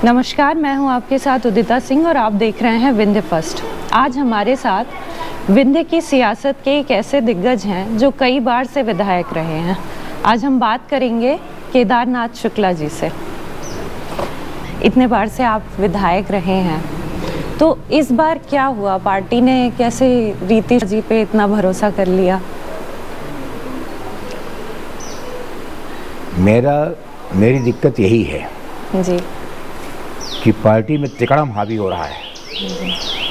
नमस्कार, मैं हूं आपके साथ उदिता सिंह और आप देख रहे हैं विंध्य फर्स्ट। आज हमारे साथ विंध्य की सियासत के एक ऐसे दिग्गज हैं जो कई बार से विधायक रहे हैं। आज हम बात करेंगे केदारनाथ शुक्ला जी से। इतने बार से आप विधायक रहे हैं, तो इस बार क्या हुआ? पार्टी ने कैसे रीति जी पे इतना भरोसा कर लिया? मेरी दिक्कत यही है जी कि पार्टी में तिकड़म हावी हो रहा है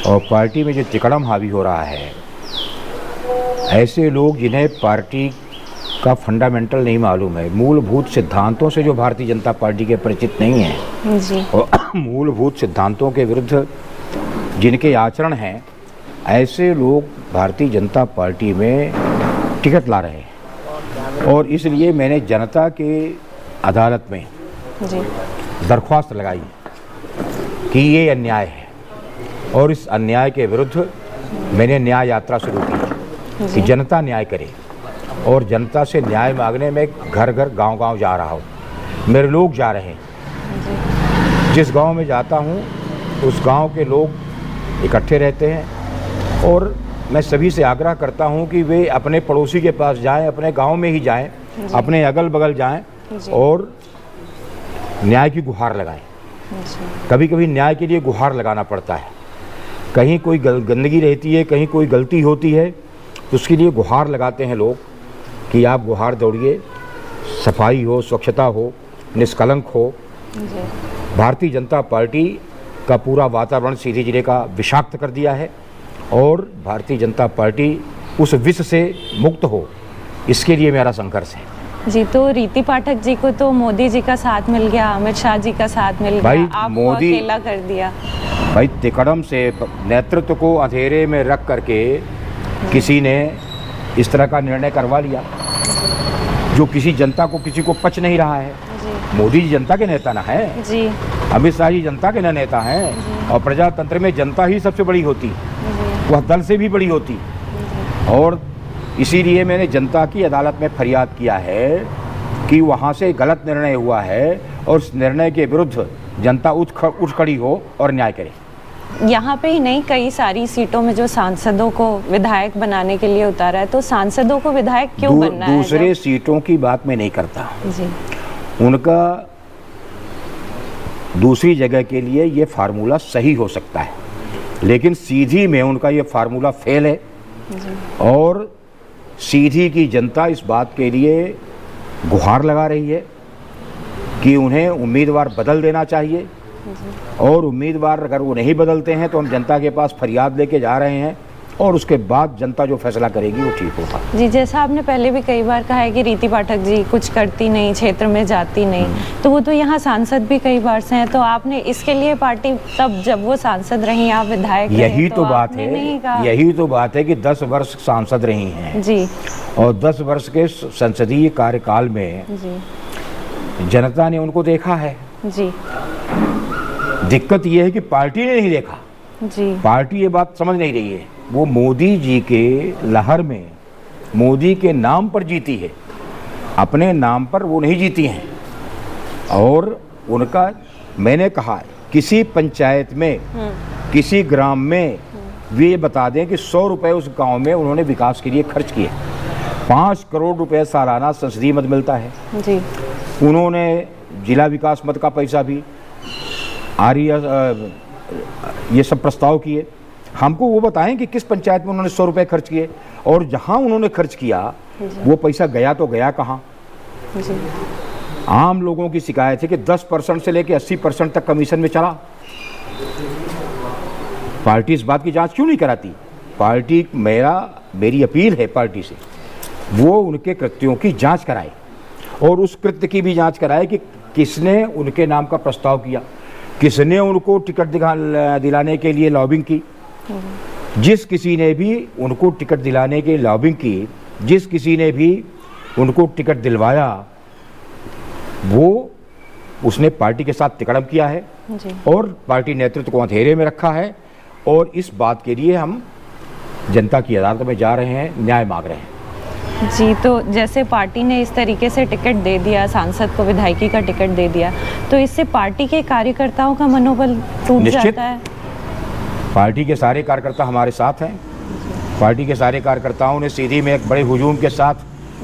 और पार्टी में जो तिकड़म हावी हो रहा है, ऐसे लोग जिन्हें पार्टी का फंडामेंटल नहीं मालूम है, मूलभूत सिद्धांतों से जो भारतीय जनता पार्टी के परिचित नहीं है जी और मूलभूत सिद्धांतों के विरुद्ध जिनके आचरण हैं, ऐसे लोग भारतीय जनता पार्टी में टिकट ला रहे हैं। और इसलिए मैंने जनता के अदालत में जी दरख्वास्त लगाई कि ये अन्याय है और इस अन्याय के विरुद्ध मैंने न्याय यात्रा शुरू की कि जनता न्याय करे। और जनता से न्याय मांगने में घर घर गांव-गांव जा रहा हूँ, मेरे लोग जा रहे हैं। जिस गांव में जाता हूँ उस गांव के लोग इकट्ठे रहते हैं और मैं सभी से आग्रह करता हूँ कि वे अपने पड़ोसी के पास जाएं, अपने गांव में ही जाएं, अपने अगल बगल जाएं और न्याय की गुहार लगाएं। कभी कभी न्याय के लिए गुहार लगाना पड़ता है, कहीं कोई गंदगी रहती है, कहीं कोई गलती होती है, तो उसके लिए गुहार लगाते हैं लोग कि आप गुहार दौड़िए, सफाई हो, स्वच्छता हो, निष्कलंक हो। भारतीय जनता पार्टी का पूरा वातावरण सीधी जिले का विषाक्त कर दिया है और भारतीय जनता पार्टी उस विष से मुक्त हो, इसके लिए मेरा संघर्ष है। जी, तो रीति पाठक जी को तो मोदी जी का साथ मिल गया, अमित शाह जी का साथ मिल गया, आपको अकेला कर दिया। भाई, तिकड़म से नेतृत्व को अंधेरे में रख करके किसी ने इस तरह का निर्णय करवा लिया जो किसी जनता को, किसी को पच नहीं रहा है। मोदी जी जनता के नेता ना है जी, अमित शाह जी जनता के नेता हैं और प्रजातंत्र में जनता ही सबसे बड़ी होती, वह दल से भी बड़ी होती। और इसीलिए मैंने जनता की अदालत में फरियाद किया है कि वहाँ से गलत निर्णय हुआ है और उस निर्णय के विरुद्ध जनता उठ खड़ी हो और न्याय करे। यहाँ पे ही नहीं, कई सारी सीटों में जो सांसदों को विधायक बनाने के लिए उतारा है, तो सांसदों को विधायक क्यों बनना है? दूसरे सीटों की बात मैं नहीं करता जी, उनका दूसरी जगह के लिए ये फार्मूला सही हो सकता है, लेकिन सीधी में उनका ये फार्मूला फेल है। और सीधी की जनता इस बात के लिए गुहार लगा रही है कि उन्हें उम्मीदवार बदल देना चाहिए और उम्मीदवार अगर वो नहीं बदलते हैं तो हम जनता के पास फरियाद लेके जा रहे हैं और उसके बाद जनता जो फैसला करेगी वो ठीक होगा। जी, जैसा आपने पहले भी कई बार कहा है कि रीति पाठक जी कुछ करती नहीं, क्षेत्र में जाती नहीं, तो वो तो यहाँ सांसद भी कई बार से हैं, तो आपने इसके लिए पार्टी, तब जब वो सांसद रही, आप विधायक रहे, यही तो बात है कि 10 वर्ष सांसद रही हैं जी, और 10 वर्ष के संसदीय कार्यकाल में जी जनता ने उनको देखा है। जी दिक्कत ये है कि पार्टी ने नहीं देखा जी, पार्टी ये बात समझ नहीं रही है। वो मोदी जी के लहर में मोदी के नाम पर जीती है, अपने नाम पर वो नहीं जीती हैं। और उनका, मैंने कहा किसी पंचायत में, किसी ग्राम में वे बता दें कि 100 रुपये उस गांव में उन्होंने विकास के लिए खर्च किए। 5 करोड़ रुपए सालाना संसदीय मद मिलता है जी। उन्होंने जिला विकास मद का पैसा भी ये सब प्रस्ताव किए। हमको वो बताएं कि किस पंचायत में उन्होंने 100 रुपये खर्च किए और जहां उन्होंने खर्च किया वो पैसा गया तो गया कहाँ। आम लोगों की शिकायत है कि 10% से लेकर 80% तक कमीशन में चला। पार्टी इस बात की जांच क्यों नहीं कराती? पार्टी, मेरी अपील है पार्टी से, वो उनके कृत्यों की जांच कराए और उस कृत्य की भी जांच कराए कि किसने उनके नाम का प्रस्ताव किया, किसने उनको टिकट दिलाने के लिए लॉबिंग की। जिस किसी ने भी उनको टिकट दिलाने के लॉबिंग की, जिस किसी ने भी उनको टिकट दिलवाया, वो उसने पार्टी के साथ तिकड़म किया है जी। और पार्टी नेतृत्व को अंधेरे में रखा है। और इस बात के लिए हम जनता की अदालत में जा रहे हैं, न्याय मांग रहे हैं। जी, तो जैसे पार्टी ने इस तरीके से टिकट दे दिया, सांसद को विधायकी का टिकट दे दिया, तो इससे पार्टी के कार्यकर्ताओं का मनोबल टूट निश्चित जाता है। पार्टी के सारे कार्यकर्ता हमारे साथ हैं। पार्टी के सारे कार्यकर्ताओं ने सीधी में एक बड़े हुजूम के साथ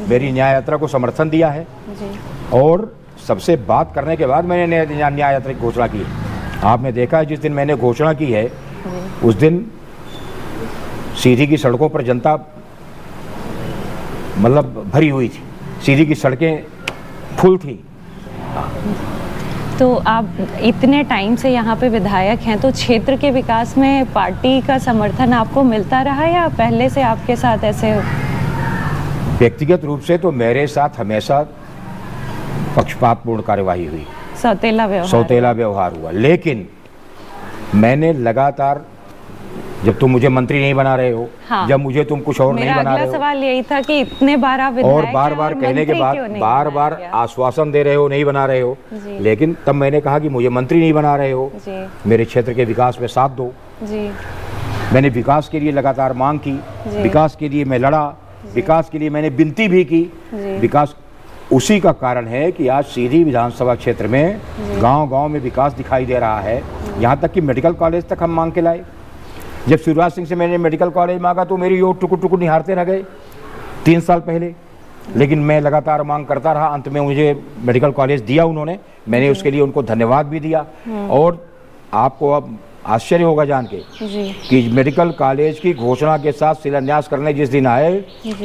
मेरी न्याय यात्रा को समर्थन दिया है जी। और सबसे बात करने के बाद मैंने न्याय यात्रा की घोषणा की है। आपने देखा है जिस दिन मैंने घोषणा की है उस दिन सीधी की सड़कों पर जनता मतलब भरी हुई थी, सीधी की सड़कें फुल थी। तो आप इतने टाइम से यहाँ पे विधायक हैं, तो क्षेत्र के विकास में पार्टी का समर्थन आपको मिलता रहा या पहले से आपके साथ ऐसे? व्यक्तिगत रूप से तो मेरे साथ हमेशा पक्षपातपूर्ण कार्यवाही हुई, सौतेला व्यवहार हुआ, लेकिन मैंने लगातार, जब तुम मुझे मंत्री नहीं बना रहे हो, हाँ। जब मुझे तुम कुछ और नहीं बना रहे हो, मेरा अगला सवाल यही था कि इतने बार आप विधायक और बार-बार कहने के बाद बार-बार आश्वासन दे रहे हो नहीं बना रहे हो, लेकिन तब मैंने कहा कि मुझे मंत्री नहीं बना रहे हो, मेरे क्षेत्र के विकास में साथ दो। जी। मैंने विकास के लिए लगातार मांग की, विकास के लिए मैं लड़ा, विकास के लिए मैंने विनती भी की। विकास उसी का कारण है कि आज सीधी विधानसभा क्षेत्र में गांव-गांव में विकास दिखाई दे रहा है। यहाँ तक कि मेडिकल कॉलेज तक हम मांग के लाए। जब शिवराज सिंह से मैंने मेडिकल कॉलेज मांगा तो मेरी ओर टुकुर टुकुर निहारते रह गए 3 साल पहले, लेकिन मैं लगातार मांग करता रहा। अंत में मुझे मेडिकल कॉलेज दिया उन्होंने, मैंने उसके लिए उनको धन्यवाद भी दिया। और आपको अब आश्चर्य होगा जान के कि मेडिकल कॉलेज की घोषणा के साथ शिलान्यास करने जिस दिन आए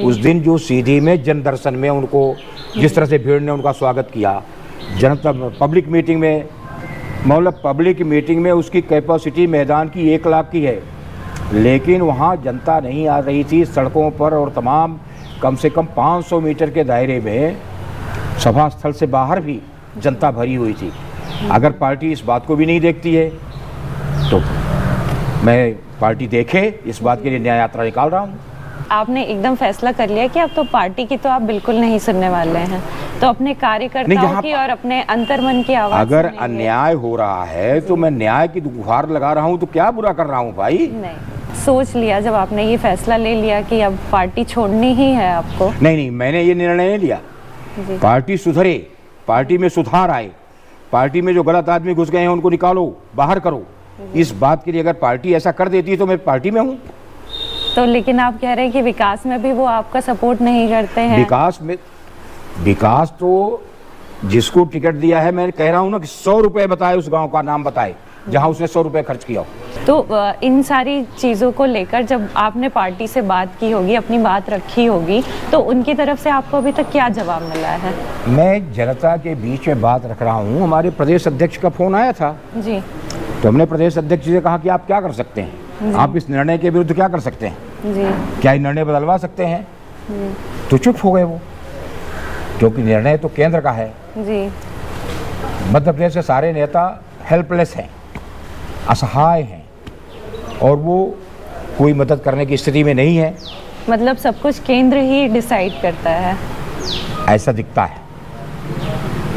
उस दिन जो सीधी में जन दर्शन में उनको जिस तरह से भीड़ ने उनका स्वागत किया, जनता पब्लिक मीटिंग में, मतलब पब्लिक मीटिंग में उसकी कैपेसिटी मैदान की 1 लाख की है, लेकिन वहाँ जनता नहीं आ रही थी। सड़कों पर और तमाम कम से कम 500 मीटर के दायरे में सभा स्थल से बाहर भी जनता भरी हुई थी। अगर पार्टी इस बात को भी नहीं देखती है तो मैं पार्टी देखे इस बात के लिए न्याय यात्रा निकाल रहा हूँ। आपने एकदम फैसला कर लिया कि अब तो पार्टी की तो आप बिल्कुल नहीं सुनने वाले हैं, तो अपने कार्यकर्ताओं की और अपने अंतर्मन की आवाज अगर अन्याय हो रहा है तो मैं न्याय की गुहार लगा रहा हूँ, तो क्या बुरा कर रहा हूँ भाई? नहीं, सोच लिया जब आपने ये फैसला ले लिया कि अब पार्टी छोड़नी ही है आपको? नहीं, मैंने ये निर्णय नहीं लिया। पार्टी सुधरे, पार्टी में सुधार आए, पार्टी में जो गलत आदमी घुस गए हैं उनको निकालो, बाहर करो। इस बात के लिए अगर पार्टी ऐसा कर देती है तो मैं पार्टी में हूँ। तो लेकिन आप कह रहे हैं कि विकास में भी वो आपका सपोर्ट नहीं करते हैं। विकास तो जिसको टिकट दिया है, मैं कह रहा हूँ ना कि 100 रुपए बताए, उस गांव का नाम बताए जहां उसने 100 रुपए खर्च किया हो। तो इन सारी चीज़ों को लेकर जब आपने पार्टी से बात की होगी, अपनी बात रखी होगी, तो उनकी तरफ से आपको अभी तक क्या जवाब मिला है? मैं जनता के बीच में बात रख रहा हूँ। हमारे प्रदेश अध्यक्ष का फोन आया था जी, तो हमने प्रदेश अध्यक्ष से कहा कि आप क्या कर सकते हैं, आप इस निर्णय के विरुद्ध क्या कर सकते हैं जी? क्या ये निर्णय बदलवा सकते हैं? तो चुप हो गए वो, क्योंकि निर्णय तो केंद्र का है जी। मध्य प्रदेश के सारे नेता हेल्पलेस हैं, असहाय हैं और वो कोई मदद करने की स्थिति में नहीं है। मतलब सब कुछ केंद्र ही डिसाइड करता है, ऐसा दिखता है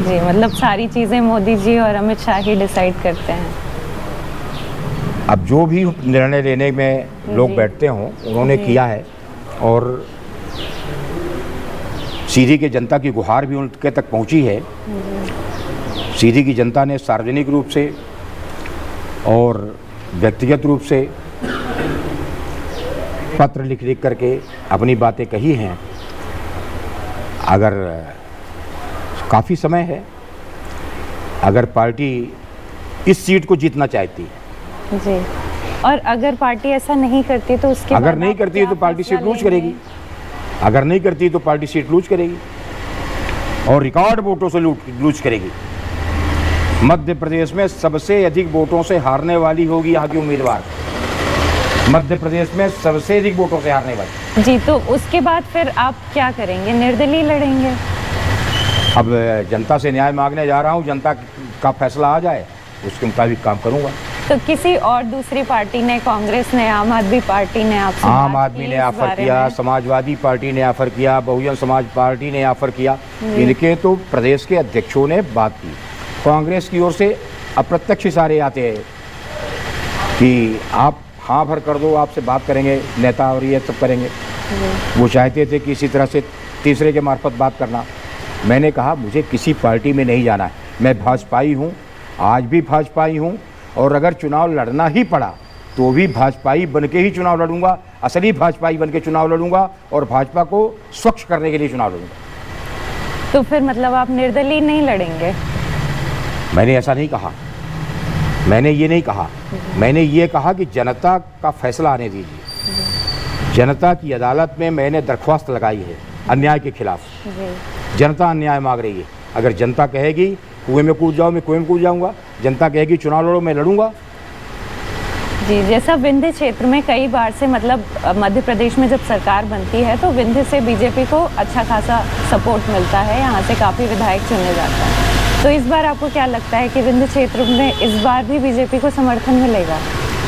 जी। मतलब सारी चीज़ें मोदी जी और अमित शाह ही डिसाइड करते हैं। अब जो भी निर्णय लेने में लोग बैठते हों उन्होंने किया है, और सीधी की जनता की गुहार भी उनके तक पहुंची है। सीधी की जनता ने सार्वजनिक रूप से और व्यक्तिगत रूप से पत्र लिख करके अपनी बातें कही हैं। अगर काफ़ी समय है, अगर पार्टी इस सीट को जीतना चाहती जी, और अगर पार्टी ऐसा नहीं करती तो उसके अगर नहीं करती तो पार्टी सीट लूज करेगी, अगर नहीं करती तो पार्टी सीट लूज करेगी और रिकॉर्ड वोटों से लूज करेगी। मध्य प्रदेश में सबसे अधिक वोटों से हारने वाली होगी यहाँ की उम्मीदवार, मध्य प्रदेश में सबसे अधिक वोटों से हारने वाली जी। तो उसके बाद फिर आप क्या करेंगे? निर्दलीय लड़ेंगे? अब जनता से न्याय मांगने जा रहा हूँ, जनता का फैसला आ जाए उसके मुताबिक काम करूँगा। तो किसी और दूसरी पार्टी ने, कांग्रेस ने, आम आदमी पार्टी ने आपसे आम आदमी ने ऑफर किया, समाजवादी पार्टी ने ऑफर किया, बहुजन समाज पार्टी ने ऑफर किया, इनके तो प्रदेश के अध्यक्षों ने बात की। कांग्रेस की ओर से अप्रत्यक्ष इशारे आते हैं कि आप हाँ भर कर दो, आपसे बात करेंगे नेता और ये सब करेंगे। वो चाहते थे कि इसी तरह से तीसरे के मार्फत बात करना। मैंने कहा मुझे किसी पार्टी में नहीं जाना है, मैं भाजपाई हूँ, आज भी भाजपाई हूँ, और अगर चुनाव लड़ना ही पड़ा तो भी भाजपाई बन के ही चुनाव लड़ूंगा, असली भाजपाई बन के चुनाव लड़ूंगा और भाजपा को स्वच्छ करने के लिए चुनाव लड़ूंगा। तो फिर मतलब आप निर्दलीय नहीं लड़ेंगे? मैंने ऐसा नहीं कहा, मैंने ये नहीं कहा, मैंने ये कहा कि जनता का फैसला आने दीजिए। जनता की अदालत में मैंने दरख्वास्त लगाई है अन्याय के खिलाफ। जनता अन्याय मांग रही है। अगर जनता कहेगी कुएं में कूद जाओ, मैं कुएं में कूद जाऊंगा। जनता कहेगी चुनाव लड़ो, मैं लड़ूंगा। जी, जैसा विंध्य क्षेत्र में कई बार से मतलब मध्य प्रदेश में जब सरकार बनती है तो विंध्य से बीजेपी को अच्छा खासा सपोर्ट मिलता है, यहाँ से काफ़ी विधायक चुने जाते हैं। तो इस बार आपको क्या लगता है कि विंध्य क्षेत्र में इस बार भी बीजेपी को समर्थन मिलेगा?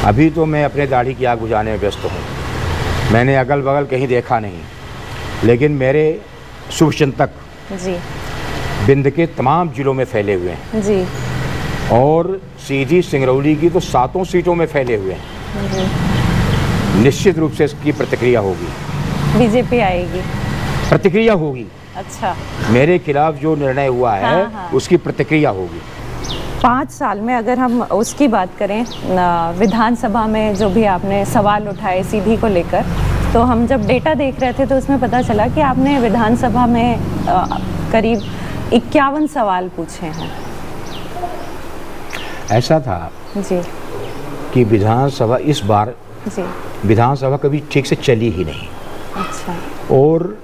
अभी तो मैं अपने दाढ़ी की आग बुझाने में व्यस्त हूँ, मैंने अगल बगल कहीं देखा नहीं, लेकिन मेरे शुभचिंतक जी विंध्य के तमाम जिलों में फैले हुए हैं जी, और सीधी सिंगरौली की तो 7 सीटों में फैले हुए हैं। निश्चित रूप से इसकी प्रतिक्रिया होगी, बीजेपी आएगी, प्रतिक्रिया होगी। अच्छा, मेरे खिलाफ जो निर्णय हुआ है हाँ। उसकी प्रतिक्रिया होगी। 5 साल में अगर हम उसकी बात करें, विधानसभा में जो भी आपने सवाल उठाए सीधी को लेकर, तो हम जब डेटा देख रहे थे तो उसमें पता चला कि आपने विधानसभा में करीब 51 सवाल पूछे हैं। ऐसा था जी कि विधानसभा इस बार जी, विधानसभा कभी ठीक से चली ही नहीं, अच्छा और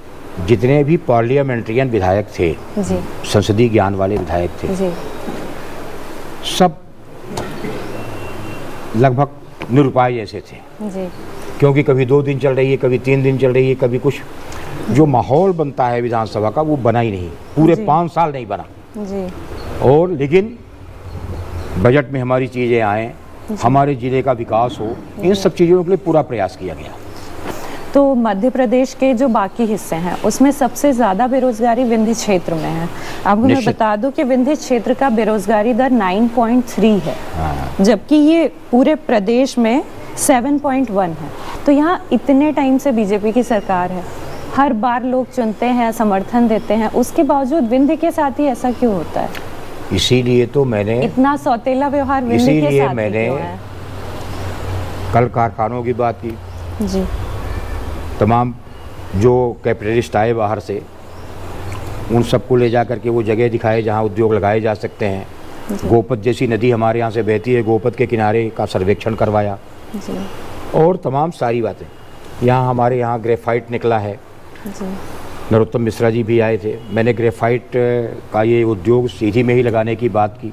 जितने भी पार्लियामेंट्रियन विधायक थे, जी संसदीय ज्ञान वाले विधायक थे, जी, सब लगभग निरुपाय जैसे थे। जी क्योंकि कभी 2 दिन चल रही है, कभी 3 दिन चल रही है, कभी कुछ। जो माहौल बनता है विधानसभा का वो बना ही नहीं, पूरे जी। 5 साल नहीं बना। जी और लेकिन बजट में हमारी चीज़ें आएँ, हमारे ज़िले का विकास हो, इन सब चीज़ों के लिए पूरा प्रयास किया गया। तो मध्य प्रदेश के जो बाकी हिस्से हैं उसमें सबसे ज़्यादा बेरोजगारी विंध्य क्षेत्र में है। आपको मैं निश्चित। बता दूं कि विंध्य क्षेत्र का बेरोजगारी दर 9.3 है, हाँ। जबकि ये पूरे प्रदेश में 7.1 है। तो यहाँ इतने टाइम से बीजेपी की सरकार है, हर बार लोग चुनते हैं, समर्थन देते हैं, उसके बावजूद विंध्य के साथ ही ऐसा क्यों होता है? इसीलिए तो मैंने इतना सौतेला व्यवहार विंध्य के इसीलिए साथ ही मैंने क्यों है? कल कारखानों की बात की, जी तमाम जो कैपिटलिस्ट आए बाहर से, उन सबको ले जा करके वो जगह दिखाए जहाँ उद्योग लगाए जा सकते हैं। गोपत जैसी नदी हमारे यहाँ से बहती है, गोपत के किनारे का सर्वेक्षण करवाया, जी और तमाम सारी बातें। यहाँ हमारे यहाँ ग्रेफाइट निकला है, जी, नरोत्तम मिश्रा जी भी आए थे। मैंने ग्रेफाइट का ये उद्योग सीधी में ही लगाने की बात की।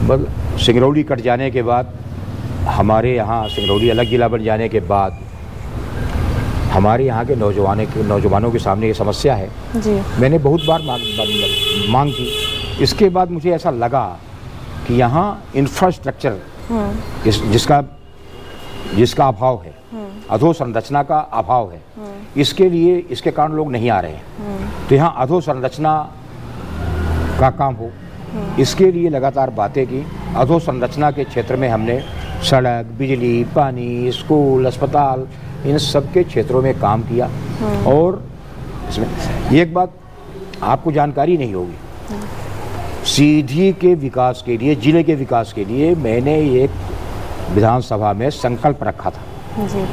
बस सिंगरौली कट जाने के बाद, हमारे यहाँ सिंगरौली अलग ज़िला बन जाने के बाद, हमारे यहाँ के नौजवानों के सामने ये समस्या है। जी मैंने बहुत बार मांग की। इसके बाद मुझे ऐसा लगा कि यहाँ इंफ्रास्ट्रक्चर जिसका अभाव है, अधोसंरचना का अभाव है, इसके लिए इसके कारण लोग नहीं आ रहे हैं। तो यहाँ अधोसंरचना का काम हो, इसके लिए लगातार बातें की। अधोसंरचना के क्षेत्र में हमने सड़क, बिजली, पानी, स्कूल, अस्पताल, इन सब के क्षेत्रों में काम किया। और इसमें एक बात आपको जानकारी नहीं होगी, सीधी के विकास के लिए, जिले के विकास के लिए मैंने एक विधानसभा में संकल्प रखा था जी,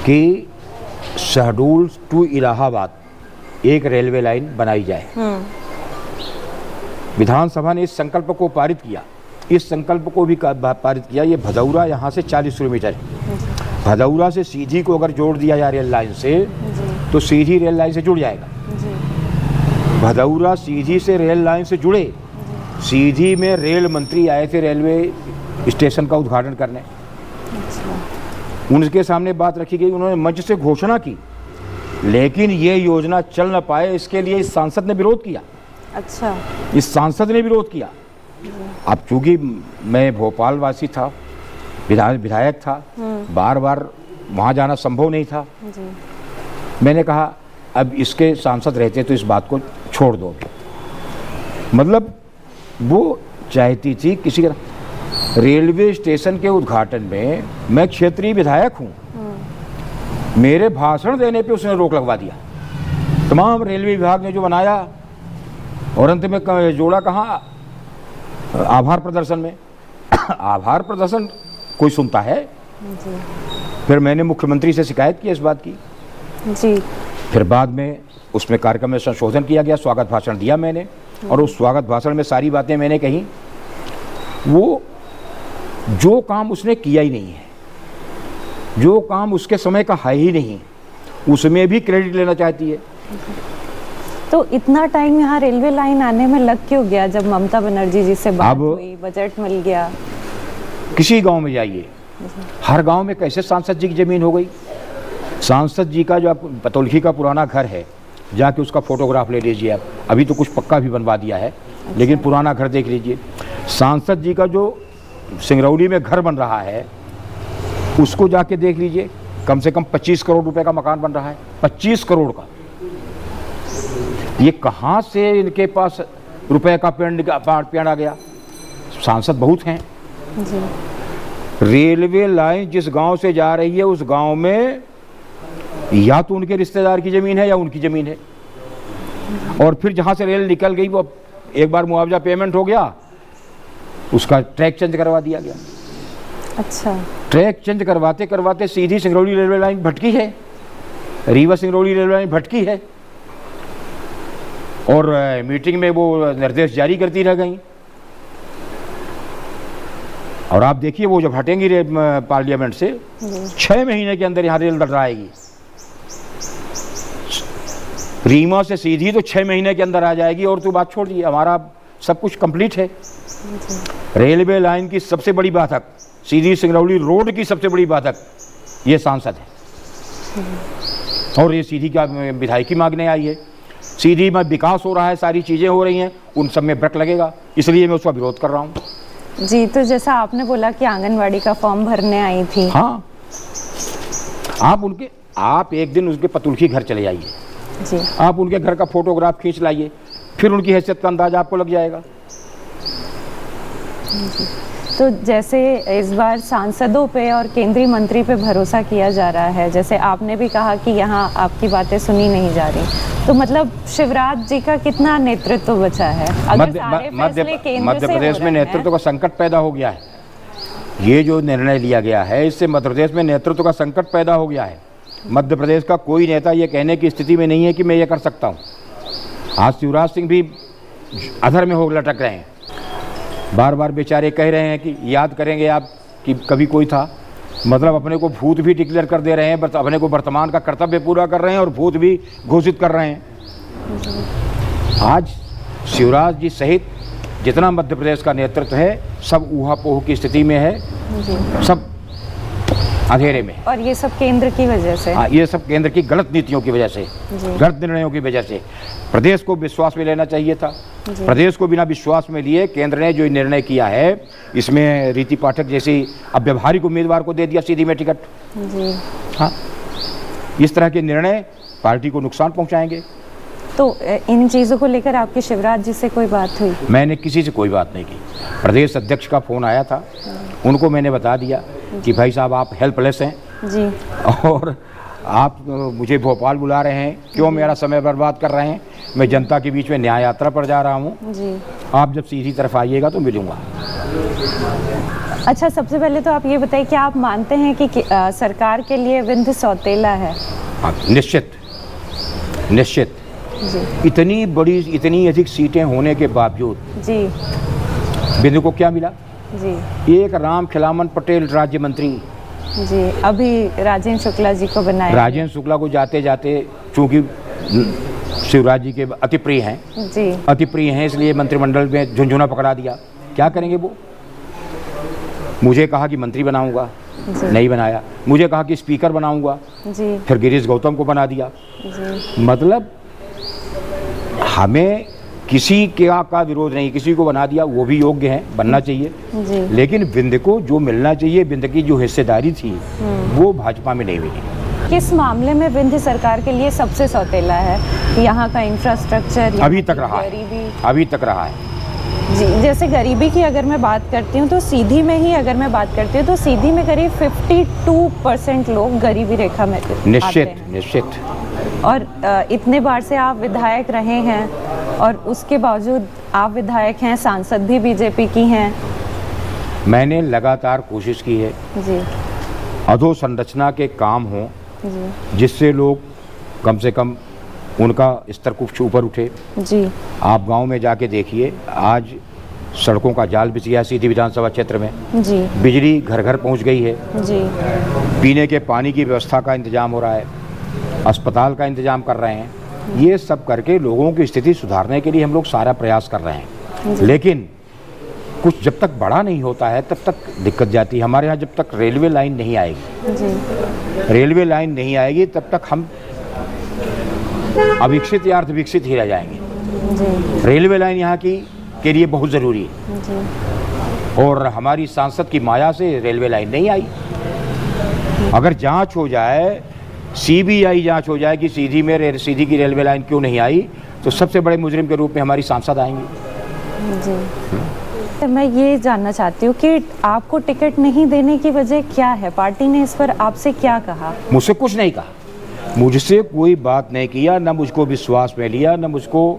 कि शहडोल टू इलाहाबाद एक रेलवे लाइन बनाई जाए। विधानसभा ने इस संकल्प को पारित किया। इस संकल्प को भी पारित किया। ये भदौरा यहाँ से 40 किलोमीटर है। भदौरा से सीधी को अगर जोड़ दिया जाए रेल लाइन से, तो सीधी रेल लाइन से जुड़ जाएगा। भदौरा सीधी से रेल लाइन से जुड़े। सीधी में रेल मंत्री आए थे रेलवे स्टेशन का उद्घाटन करने। उनके सामने बात रखी गई, उन्होंने मंच से घोषणा की, लेकिन ये योजना चल न पाए, इसके लिए इस सांसद ने विरोध किया। अच्छा, इस सांसद ने विरोध किया। अब चूंकि मैं भोपाल वासी था, विधायक था, बार बार वहाँ जाना संभव नहीं था। जी मैंने कहा अब इसके सांसद रहते तो इस बात को छोड़ दो। मतलब वो चाहती थी किसी का रेलवे स्टेशन के उद्घाटन में, मैं क्षेत्रीय विधायक हूँ, मेरे भाषण देने पे उसने रोक लगवा दिया। तमाम रेलवे विभाग ने जो बनाया और अंत में जोड़ा कहाँ, आभार प्रदर्शन में। आभार प्रदर्शन कोई सुनता है? जी फिर मैंने मुख्यमंत्री से शिकायत की इस बात की। जी। फिर बाद में उसमें कार्यक्रम में संशोधन किया गया, स्वागत भाषण दिया मैंने, और उस स्वागत भाषण में सारी बातें मैंने कही। वो जो काम उसने किया ही नहीं है, जो काम उसके समय का है ही नहीं, उसमें भी क्रेडिट लेना चाहती है। तो इतना टाइम यहाँ रेलवे लाइन आने में लग क्यों गया? जब ममता बनर्जी जी से बात अब हुई, बजट मिल गया। किसी गांव में जाइए, हर गांव में कैसे सांसद जी की जमीन हो गई। सांसद जी का जो पतौलखी का पुराना घर है, जाके उसका फोटोग्राफ ले लीजिए आप। अभी तो कुछ पक्का भी बनवा दिया है, लेकिन पुराना घर देख लीजिए। सांसद जी का जो सिंगरौली में घर बन रहा है, उसको जाके देख लीजिए। कम से कम 25 करोड़ रुपए का मकान बन रहा है, 25 करोड़ का। ये कहाँ से इनके पास रुपए का पेड़ आ गया? सांसद बहुत हैं जी। रेलवे लाइन जिस गांव से जा रही है, उस गांव में या तो उनके रिश्तेदार की ज़मीन है या उनकी ज़मीन है। और फिर जहाँ से रेल निकल गई, वो एक बार मुआवजा पेमेंट हो गया, उसका ट्रैक चेंज करवा दिया गया। अच्छा। ट्रैक चेंज करवाते करवाते सीधी सिंगरौली रेलवे लाइन भटकी है, रीवा सिंगरौली रेलवे लाइन भटकी है। और मीटिंग में वो निर्देश जारी करती रह गई। और आप देखिए, वो जब हटेंगी पार्लियामेंट से, 6 महीने के अंदर यहाँ रेल लटराएगी। रीवा से सीधी तो 6 महीने के अंदर आ जाएगी। और तो बात छोड़िए, हमारा सब कुछ कंप्लीट है। रेलवे लाइन की सबसे बड़ी बाधक, सीधी सिंगरौली रोड की सबसे बड़ी बाधक ये सांसद है। और ये सीधी का विधायकी मांगने आई है। सीधी में विकास हो रहा है, सारी चीज़ें हो रही हैं, उन सब में ब्रेक लगेगा, इसलिए मैं उसका विरोध कर रहा हूँ। जी, तो जैसा आपने बोला कि आंगनवाड़ी का फॉर्म भरने आई थी। हाँ, आप एक दिन उसके पतुलखी घर चले जाइए जी। आप उनके घर का फोटोग्राफ खींच लाइए, फिर उनकी हैसियत का अंदाजा आपको लग जाएगा। तो जैसे इस बार सांसदों पे और केंद्रीय मंत्री पे भरोसा किया जा रहा है, जैसे आपने भी कहा कि यहाँ आपकी बातें सुनी नहीं जा रही, तो मतलब शिवराज जी का कितना नेतृत्व बचा है? अगर सारे फैसले केंद्र से हो प्रदेश में रहे हैं। नेतृत्व का संकट पैदा हो गया है। ये जो निर्णय लिया गया है, इससे मध्य प्रदेश में नेतृत्व का संकट पैदा हो गया है। मध्य प्रदेश का कोई नेता ये कहने की स्थिति में नहीं है कि मैं ये कर सकता हूँ। आज शिवराज सिंह भी अधर में हो लटक रहे हैं। बार बार बेचारे कह रहे हैं कि याद करेंगे आप कि कभी कोई था, मतलब अपने को भूत भी डिक्लेयर कर दे रहे हैं, अपने को वर्तमान का कर्तव्य पूरा कर रहे हैं और भूत भी घोषित कर रहे हैं। आज शिवराज जी सहित जितना मध्य प्रदेश का नेतृत्व है, सब ऊहापोह की स्थिति में है, सब अंधेरे में। और ये सब केंद्र की वजह से? हाँ, ये सब केंद्र की गलत नीतियों की वजह से, गलत निर्णयों की वजह से। प्रदेश को विश्वास में लेना चाहिए था। प्रदेश को बिना विश्वास में लिए केंद्र ने जो निर्णय किया है, इसमें रीति पाठक जैसी अब व्यवहारिक उम्मीदवार को दे दिया सीधी में टिकट। जी। हाँ, इस तरह के निर्णय पार्टी को नुकसान पहुंचाएंगे। तो इन चीज़ों को लेकर आपकी शिवराज जी से कोई बात हुई? मैंने किसी से कोई बात नहीं की। प्रदेश अध्यक्ष का फ़ोन आया था, उनको मैंने बता दिया कि भाई साहब आप हेल्पलेस हैं जी, और आप मुझे भोपाल बुला रहे हैं, क्यों मेरा समय बर्बाद कर रहे हैं? मैं जनता के बीच में न्याय यात्रा पर जा रहा हूँ जी। आप जब सीधी तरफ आइएगा तो मिलूँगा। अच्छा, सबसे पहले तो आप ये बताइए कि आप मानते हैं कि सरकार के लिए विंध्य सौतेला है? हाँ, निश्चित निश्चित। जी इतनी बड़ी, इतनी अधिक सीटें होने के बावजूद जी विंध्य को क्या मिला? जी एक राम खिलावन पटेल राज्य मंत्री जी, अभी राजेंद्र शुक्ला जी को बनाया। राजेंद्र शुक्ला को जाते जाते, चूंकि शिवराज जी के अति प्रिय हैं जी, अति प्रिय हैं, इसलिए मंत्रिमंडल में झुंझुना पकड़ा दिया। क्या करेंगे वो? मुझे कहा कि मंत्री बनाऊंगा, नहीं बनाया। मुझे कहा कि स्पीकर बनाऊंगा, जी फिर गिरीश गौतम को बना दिया। जी। मतलब हमें किसी का विरोध नहीं, किसी को बना दिया, वो भी योग्य हैं, बनना चाहिए जी। लेकिन विंध्य को जो मिलना चाहिए, विंध्य की जो हिस्सेदारी थी, वो भाजपा में नहीं मिली। किस मामले में विंध्य सरकार के लिए सबसे सौतेला है? यहाँ का इंफ्रास्ट्रक्चर? अभी तक रहा है, अभी तक रहा है। जी, जैसे गरीबी की अगर मैं बात करती हूँ तो सीधी में ही अगर मैं बात करती हूँ तो सीधी में करीब 52% लोग गरीबी रेखा में आते निश्चित हैं। निश्चित। और इतने बार से आप विधायक रहे हैं और उसके बावजूद आप विधायक हैं, सांसद भी बीजेपी की हैं। मैंने लगातार कोशिश की है जी अधोसंरचना के काम हों जी जिससे लोग कम से कम उनका स्तर कुछ ऊपर उठे। जी आप गांव में जाके देखिए, आज सड़कों का जाल बिछ गया सीधी विधानसभा क्षेत्र में, जी बिजली घर घर पहुंच गई है, जी पीने के पानी की व्यवस्था का इंतजाम हो रहा है, अस्पताल का इंतजाम कर रहे हैं। ये सब करके लोगों की स्थिति सुधारने के लिए हम लोग सारा प्रयास कर रहे हैं। लेकिन कुछ जब तक बड़ा नहीं होता है तब तक दिक्कत जाती है। हमारे यहाँ जब तक रेलवे लाइन नहीं आएगी, जी रेलवे लाइन नहीं आएगी तब तक हम अविकसित या अर्धविकसित ही रह जाएंगे। जी रेलवे लाइन यहाँ की के लिए बहुत ज़रूरी है जी और हमारी सांसद की माया से रेलवे लाइन नहीं आई। अगर जांच हो जाए, सीबीआई जांच हो जाए कि सीधी की रेलवे लाइन क्यों नहीं आई, तो सबसे बड़े मुजरिम के रूप में हमारी सांसद आएंगी। जी मैं ये जानना चाहती हूँ कि आपको टिकट नहीं देने की वजह क्या है? पार्टी ने इस पर आपसे क्या कहा? मुझसे कुछ नहीं कहा, मुझसे कोई बात नहीं किया, न मुझको विश्वास में लिया, न मुझको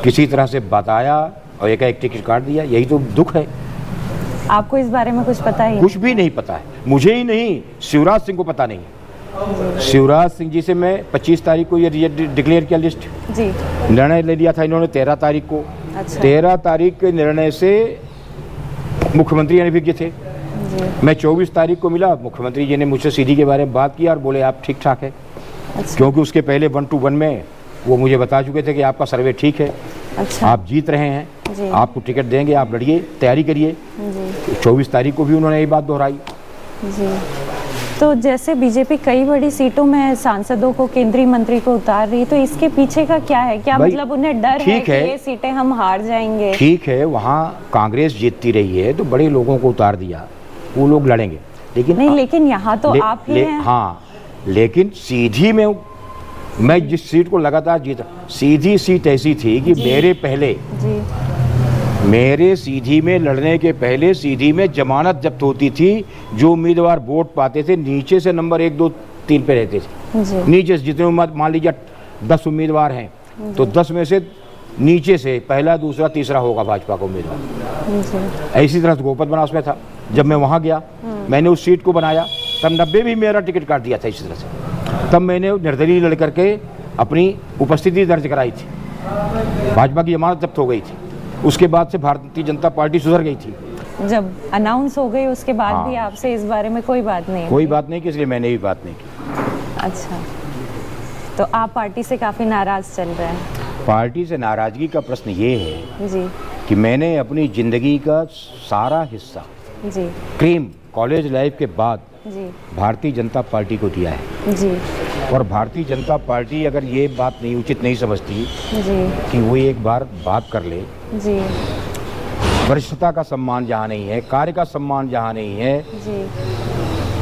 किसी तरह से बताया और एक टिकट काट दिया। यही तो दुख है। आपको इस बारे में कुछ पता ही कुछ भी नहीं पता है, मुझे ही नहीं, शिवराज सिंह को पता नहीं। शिवराज सिंह जी से मैं 25 तारीख को ये डिक्लेयर किया लिस्ट, जी निर्णय ले लिया था इन्होंने 13 तारीख को। अच्छा 13 तारीख के निर्णय से मुख्यमंत्री अनभिज्ञ थे। जी मैं 24 तारीख को मिला, मुख्यमंत्री जी ने मुझसे सीधी के बारे में बात की और बोले आप ठीक ठाक है। अच्छा क्योंकि उसके पहले 1 to 1 में वो मुझे बता चुके थे कि आपका सर्वे ठीक है, अच्छा आप जीत रहे हैं, जी आपको टिकट देंगे, आप लड़िए, तैयारी करिए। जी 24 तारीख को भी उन्होंने यही बात दोहराई। जी तो जैसे बीजेपी कई बड़ी सीटों में सांसदों को, केंद्रीय मंत्री को उतार रही, तो इसके पीछे का क्या है? क्या भाई, मतलब उन्हें डर है ठीक कि है, ये सीटें हम हार जाएंगे? ठीक है, वहाँ कांग्रेस जीतती रही है तो बड़े लोगों को उतार दिया, वो लोग लड़ेंगे। लेकिन नहीं, लेकिन यहाँ तो आप ही हैं। हाँ, लेकिन सीधी में मैं जिस सीट को लगातार जीता, सीधी सीट ऐसी थी कि मेरे सीधी में लड़ने के पहले सीधी में जमानत जब्त होती थी। जो उम्मीदवार वोट पाते थे नीचे से नंबर 1, 2, 3 पे रहते थे। जी नीचे से जितने मान लीजिए 10 उम्मीदवार हैं तो 10 में से नीचे से पहला, दूसरा, तीसरा होगा भाजपा का उम्मीदवार। जी ऐसी तरह से गोपत बनास में था। जब मैं वहाँ गया, मैंने उस सीट को बनाया, तब 90 भी मेरा टिकट काट दिया था इसी तरह से। तब मैंने निर्दलीय लड़ करके अपनी उपस्थिति दर्ज कराई थी, भाजपा की जमानत जब्त हो गई थी। उसके बाद से भारतीय जनता पार्टी सुधर गई थी। जब अनाउंस हो गई उसके बाद हाँ। भी आपसे इस बारे में कोई बात नहीं? कोई बात नहीं की, इसलिए मैंने भी बात नहीं की। अच्छा, तो आप पार्टी से काफ़ी नाराज़ चल रहे हैं? पार्टी से नाराज़गी का प्रश्न ये है जी कि मैंने अपनी ज़िंदगी का सारा हिस्सा, जी क्रीम कॉलेज लाइफ के बाद, जी भारतीय जनता पार्टी को दिया है। जी और भारतीय जनता पार्टी अगर ये बात नहीं उचित नहीं समझती जी कि वो एक बार बात कर ले, जी वरिष्ठता का सम्मान जहाँ नहीं है, कार्य का सम्मान जहाँ नहीं है, जी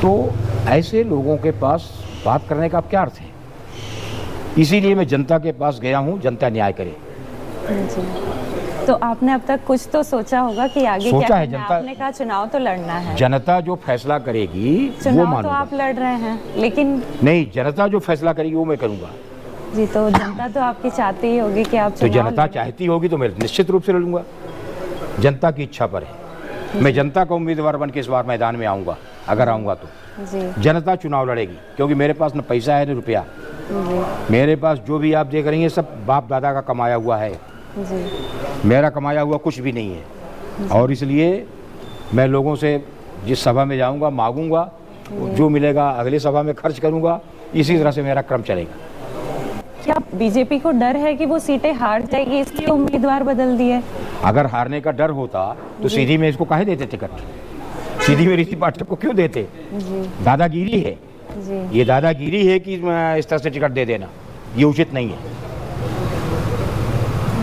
तो ऐसे लोगों के पास बात करने का क्या अर्थ है? इसीलिए मैं जनता के पास गया हूँ, जनता न्याय करे। जी तो आपने अब तक कुछ तो सोचा होगा कि आगे सोचा क्या है, करना है? जनता- आपने कहा चुनाव तो लड़ना है। जनता जो फैसला करेगी वो चुनाव तो मानूंगा। आप लड़ रहे हैं, लेकिन नहीं, जनता जो फैसला करेगी वो मैं करूँगा। जी तो जनता तो आपकी चाहती ही होगी कि आप तो चुनाव जनता लड़ें। चाहती होगी तो मैं निश्चित रूप से लड़ूंगा। जनता की इच्छा पर है। मैं जनता का उम्मीदवार बन के इस बार मैदान में आऊँगा, अगर आऊँगा तो। जी जनता चुनाव लड़ेगी, क्योंकि मेरे पास न पैसा है न रुपया। जी मेरे पास जो भी आप देख रही हैं सब बाप दादा का कमाया हुआ है, जी मेरा कमाया हुआ कुछ भी नहीं है। और इसलिए मैं लोगों से जिस सभा में जाऊंगा मांगूंगा, जो मिलेगा अगली सभा में खर्च करूंगा। इसी तरह से मेरा क्रम चलेगा। क्या बीजेपी को डर है कि वो सीटें हार जाएगी इसलिए उम्मीदवार बदल दिए? अगर हारने का डर होता तो सीधी में इसको काहे देते टिकट? सीधी में ऋषि पाठक को क्यों देते? जी दादागिरी है, जी ये दादागिरी है कि इस तरह से टिकट दे देना, ये उचित नहीं है।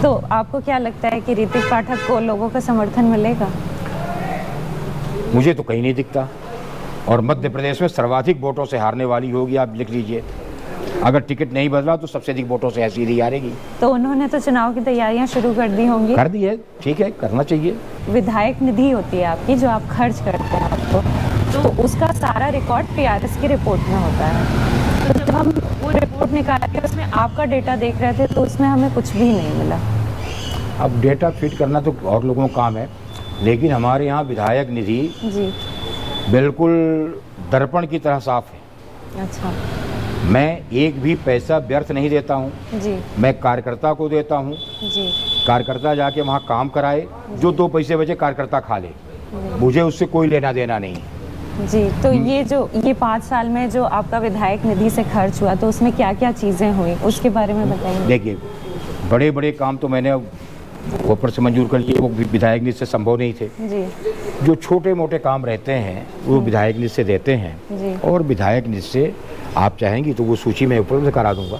तो आपको क्या लगता है कि ऋतिक पाठक को लोगों का समर्थन मिलेगा? मुझे तो कहीं नहीं दिखता। और मध्य प्रदेश में सर्वाधिक वोटों से हारने वाली होगी, आप लिख लीजिए, अगर टिकट नहीं बदला तो सबसे अधिक वोटों से ऐसी ही हारेगी। तो उन्होंने तो चुनाव की तैयारियां शुरू कर दी होंगी। कर दी है, ठीक है, करना चाहिए। विधायक निधि होती है आपकी जो आप खर्च करते हैं आपको, तो उसका सारा रिकॉर्ड पीआरएस की रिपोर्ट में होता है। तो जब हम वो रिपोर्ट निकाल के उसमें आपका डेटा देख रहे थे तो उसमें हमें कुछ भी नहीं मिला। अब डेटा फिट करना तो और लोगों का काम है, लेकिन हमारे यहाँ विधायक निधि जी। बिल्कुल दर्पण की तरह साफ है। अच्छा। मैं एक भी पैसा व्यर्थ नहीं देता हूँ। जी। मैं कार्यकर्ता को देता हूँ। जी। कार्यकर्ता जाके वहाँ काम कराए, जो 2 पैसे बचे कार्यकर्ता खा ले, मुझे उससे कोई लेना देना नहीं। जी। तो ये 5 साल में जो आपका विधायक निधि से खर्च हुआ तो उसमें क्या क्या चीज़ें हुई उसके बारे में बताइए। देखिए, बड़े बड़े काम तो मैंने ऊपर से मंजूर कर लिए, वो विधायक निधि से संभव नहीं थे। जी। जो छोटे मोटे काम रहते हैं वो विधायक निधि से देते हैं। जी। और विधायक निधि से आप चाहेंगी तो वो सूची में उपलब्ध करा दूंगा।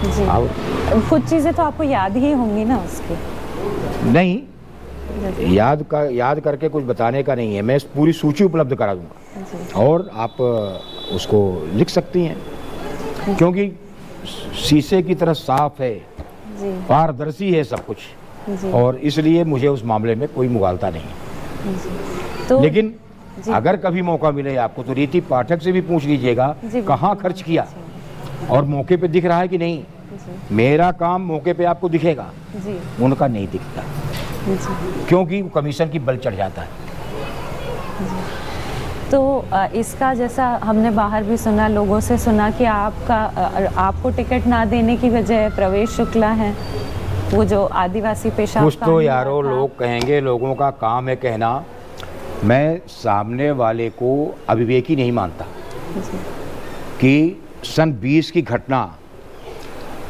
जी। आप कुछ चीज़ें तो आपको याद ही होंगी ना उसकी। नहीं, याद करके कुछ बताने का नहीं है, मैं पूरी सूची उपलब्ध करा दूंगा। जी। और आप उसको लिख सकती हैं, क्योंकि शीशे की तरह साफ है, जी। पारदर्शी है सब कुछ। जी। और इसलिए मुझे उस मामले में कोई मुगालता नहीं। जी। तो लेकिन अगर कभी मौका मिले आपको तो रीति पाठक से भी पूछ लीजिएगा कहाँ खर्च किया और मौके पे दिख रहा है कि नहीं। जी। मेरा काम मौके पे आपको दिखेगा, जी। उनका नहीं दिखता, जी। क्योंकि कमीशन की बल चढ़ जाता है। तो इसका जैसा हमने बाहर भी सुना, लोगों से सुना कि आपको टिकट ना देने की वजह प्रवेश शुक्ला है, वो जो आदिवासी पेशा। कुछ तो यारो लोग कहेंगे, लोगों का काम है कहना। मैं सामने वाले को अविवेकी नहीं मानता कि सन 20 की घटना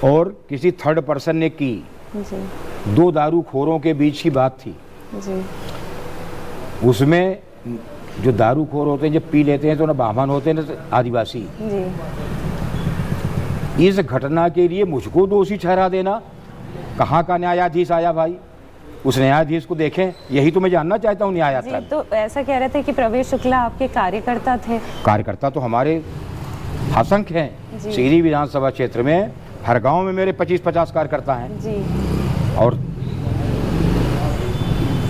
और किसी थर्ड पर्सन ने की, जी। 2 दारूखोरों के बीच की बात थी। जी। उसमें जो दारूखोर होते हैं जब पी लेते हैं तो ना ब्राह्मण होते हैं ना आदिवासी। जी। इस घटना के लिए मुझको दोषी ठहरा देना, कहाँ का न्यायाधीश आया भाई? उस न्यायाधीश को देखें, यही तो मैं जानना चाहता हूँ न्याय यात्रा में। तो ऐसा कह रहे थे कि प्रवेश शुक्ला आपके कार्यकर्ता थे। कार्यकर्ता तो हमारे असंख्य हैं। सीधी विधानसभा क्षेत्र में हर गांव में मेरे 25-50 कार्यकर्ता हैं। जी। और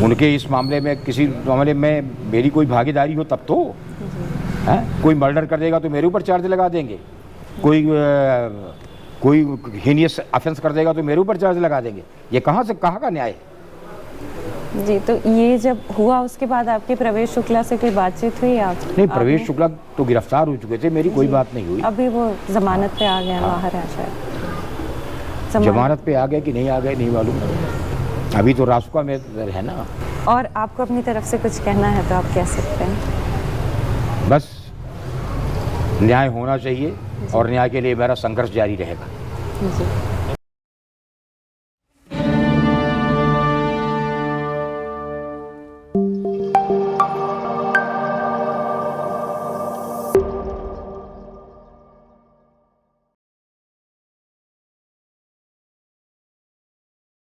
उनके इस मामले में किसी मामले में मेरी कोई भागीदारी हो तब तो है। कोई मर्डर कर देगा तो मेरे ऊपर चार्ज लगा देंगे, कोई हीनियस ऑफेंस कर देगा तो मेरे ऊपर चार्ज लगा देंगे। ये कहाँ का न्याय है? जी। तो ये जब हुआ उसके बाद आपके प्रवेश शुक्ला से कोई बातचीत हुई? आप नहीं, प्रवेश शुक्ला तो गिरफ्तार हो चुके थे, मेरी कोई बात नहीं हुई। अभी वो जमानत पे आ गए, बाहर है शायद। जमानत पे आ गए कि नहीं आ गए नहीं मालूम, अभी तो रासुका में है ना। और आपको अपनी तरफ से कुछ कहना है तो आप कह सकते हैं। बस न्याय होना चाहिए और न्याय के लिए मेरा संघर्ष जारी रहेगा। जी।